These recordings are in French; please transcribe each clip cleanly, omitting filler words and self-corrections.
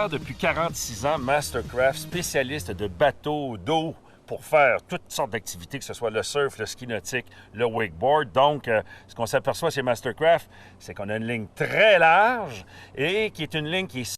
demeure depuis 46 ans Mastercraft, spécialiste de bateaux d'eau pour faire toutes sortes d'activités, que ce soit le surf, le ski nautique, le wakeboard. Donc, ce qu'on s'aperçoit chez Mastercraft, c'est qu'on a une ligne très large et qui est une ligne qui est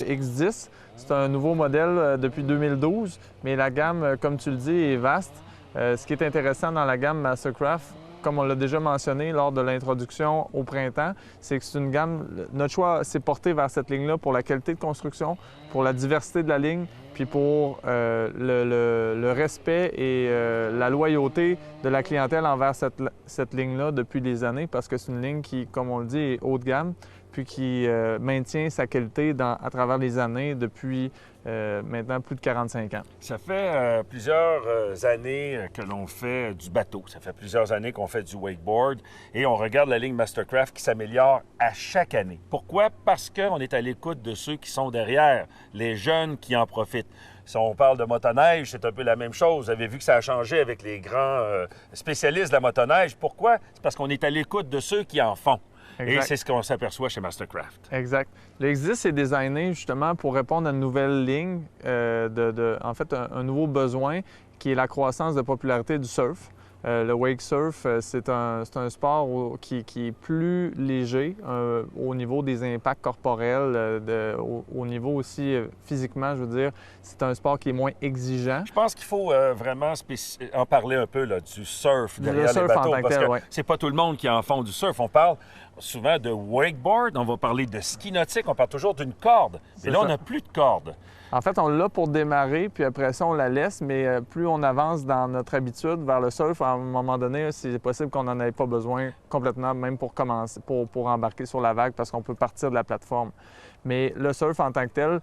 X10, c'est un nouveau modèle depuis 2012, mais la gamme, comme tu le dis, est vaste. Ce qui est intéressant dans la gamme Mastercraft, comme on l'a déjà mentionné lors de l'introduction au printemps, c'est que c'est une gamme, notre choix s'est porté vers cette ligne-là pour la qualité de construction, pour la diversité de la ligne, puis pour le respect et la loyauté de la clientèle envers cette ligne-là depuis des années, parce que c'est une ligne qui, comme on le dit, est haut de gamme, puis qui maintient sa qualité à travers les années depuis maintenant plus de 45 ans. Ça fait plusieurs années que l'on fait du bateau. Ça fait plusieurs années qu'on fait du wakeboard et on regarde la ligne Mastercraft qui s'améliore à chaque année. Pourquoi? Parce qu'on est à l'écoute de ceux qui sont derrière, les jeunes qui en profitent. Si on parle de motoneige, c'est un peu la même chose. Vous avez vu que ça a changé avec les grands spécialistes de la motoneige. Pourquoi? C'est parce qu'on est à l'écoute de ceux qui en font. Exact. Et c'est ce qu'on s'aperçoit chez Mastercraft. Exact. Le X10 est designé justement pour répondre à une nouvelle ligne, en fait, un nouveau besoin qui est la croissance de popularité du surf. Le wake surf, c'est un sport qui est plus léger au niveau des impacts corporels, au niveau aussi physiquement, je veux dire, c'est un sport qui est moins exigeant. Je pense qu'il faut vraiment en parler un peu là, du surf derrière les bateaux, parce que c'est pas tout le monde qui en font du surf. On parle souvent de wakeboard, on va parler de ski nautique, on parle toujours d'une corde. Mais là, on n'a plus de corde. En fait, on l'a pour démarrer, puis après ça, on la laisse, mais plus on avance dans notre habitude vers le surf, à un moment donné, c'est possible qu'on n'en ait pas besoin complètement, même pour commencer, pour embarquer sur la vague, parce qu'on peut partir de la plateforme. Mais le surf en tant que tel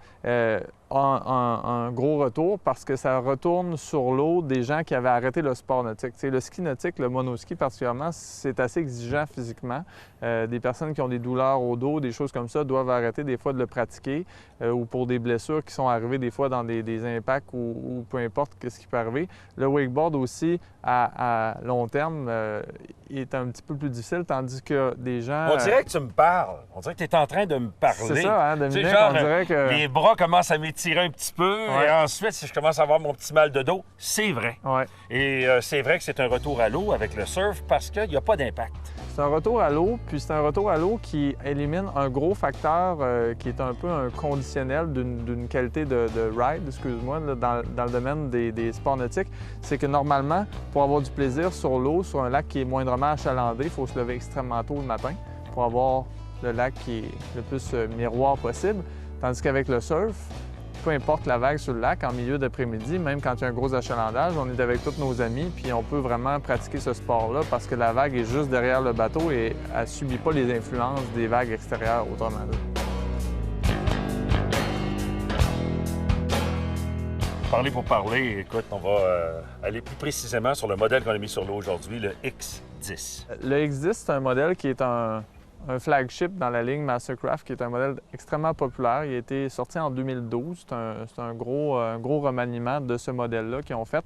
a un gros retour parce que ça retourne sur l'eau des gens qui avaient arrêté le sport nautique. T'sais, le ski nautique, le monoski particulièrement, c'est assez exigeant physiquement. Des personnes qui ont des douleurs au dos, des choses comme ça, doivent arrêter des fois de le pratiquer ou pour des blessures qui sont arrivées des fois dans des impacts ou peu importe ce qui peut arriver. Le wakeboard aussi, à long terme, est un petit peu plus difficile, tandis que des gens... On dirait que tu me parles. On dirait que tu es en train de me parler. C'est ça, hein, Dominique, genre, on dirait que... Les bras commencent à m'étirer un petit peu et ensuite, si je commence à avoir mon petit mal de dos, c'est vrai. Ouais. Et c'est vrai que c'est un retour à l'eau avec le surf parce qu'il n'y a pas d'impact. C'est un retour à l'eau, puis c'est un retour à l'eau qui élimine un gros facteur qui est un peu un conditionnel d'une qualité de ride, excuse-moi, dans le domaine des sports nautiques. C'est que normalement, pour avoir du plaisir sur l'eau, sur un lac qui est moindrement achalandé, il faut se lever extrêmement tôt le matin pour avoir le lac qui est le plus miroir possible. Tandis qu'avec le surf, peu importe la vague sur le lac, en milieu d'après-midi, même quand il y a un gros achalandage, on est avec tous nos amis, puis on peut vraiment pratiquer ce sport-là parce que la vague est juste derrière le bateau et elle ne subit pas les influences des vagues extérieures, autrement dit. Parler pour parler, écoute, on va aller plus précisément sur le modèle qu'on a mis sur l'eau aujourd'hui, le X10. Le X10, c'est un modèle qui est un flagship dans la ligne Mastercraft, qui est un modèle extrêmement populaire. Il a été sorti en 2012. C'est un gros remaniement de ce modèle-là qu'ils ont fait,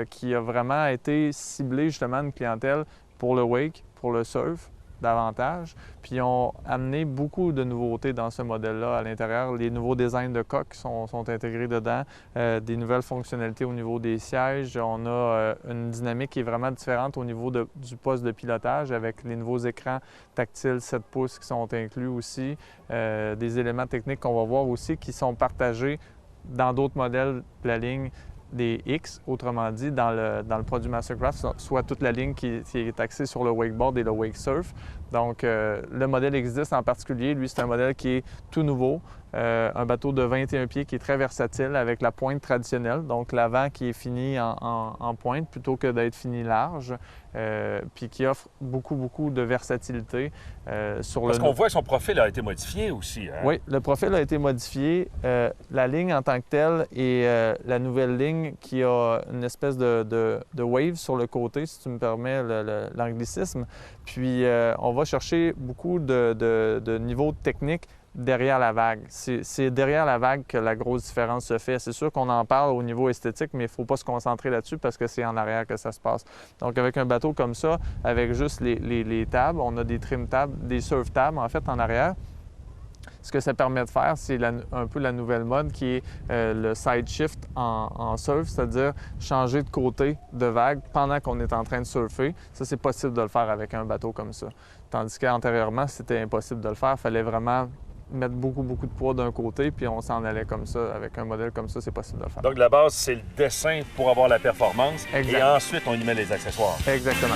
qui a vraiment été ciblé justement une clientèle pour le wake, pour le surf davantage. Puis ils ont amené beaucoup de nouveautés dans ce modèle-là à l'intérieur. Les nouveaux designs de coque sont intégrés dedans, des nouvelles fonctionnalités au niveau des sièges. On a une dynamique qui est vraiment différente au niveau du poste de pilotage avec les nouveaux écrans tactiles 7 pouces qui sont inclus aussi. Des éléments techniques qu'on va voir aussi qui sont partagés dans d'autres modèles de la ligne des X, autrement dit, dans le produit Mastercraft, soit toute la ligne qui est axée sur le wakeboard et le wake surf. Donc, le modèle X10 en particulier, lui, c'est un modèle qui est tout nouveau. Un bateau de 21 pieds qui est très versatile avec la pointe traditionnelle, donc l'avant qui est fini en pointe plutôt que d'être fini large, puis qui offre beaucoup de versatilité sur Parce qu'on voit que son profil a été modifié aussi. Hein? Oui, le profil a été modifié. La ligne en tant que telle et la nouvelle ligne qui a une espèce de wave sur le côté, si tu me permets l'anglicisme. Puis on va chercher beaucoup de niveaux techniques derrière la vague. C'est derrière la vague que la grosse différence se fait. C'est sûr qu'on en parle au niveau esthétique, mais il ne faut pas se concentrer là-dessus parce que c'est en arrière que ça se passe. Donc, avec un bateau comme ça, avec juste les tables, on a des trim tables, des surf tables, en fait, en arrière. Ce que ça permet de faire, c'est un peu la nouvelle mode qui est le side shift en surf, c'est-à-dire changer de côté de vague pendant qu'on est en train de surfer. Ça, c'est possible de le faire avec un bateau comme ça. Tandis qu'antérieurement, c'était impossible de le faire. Il fallait vraiment mettre beaucoup de poids d'un côté, puis on s'en allait comme ça. Avec un modèle comme ça, c'est possible de le faire. Donc, la base, c'est le dessin pour avoir la performance. Exact. Et ensuite, on y met les accessoires. Exactement.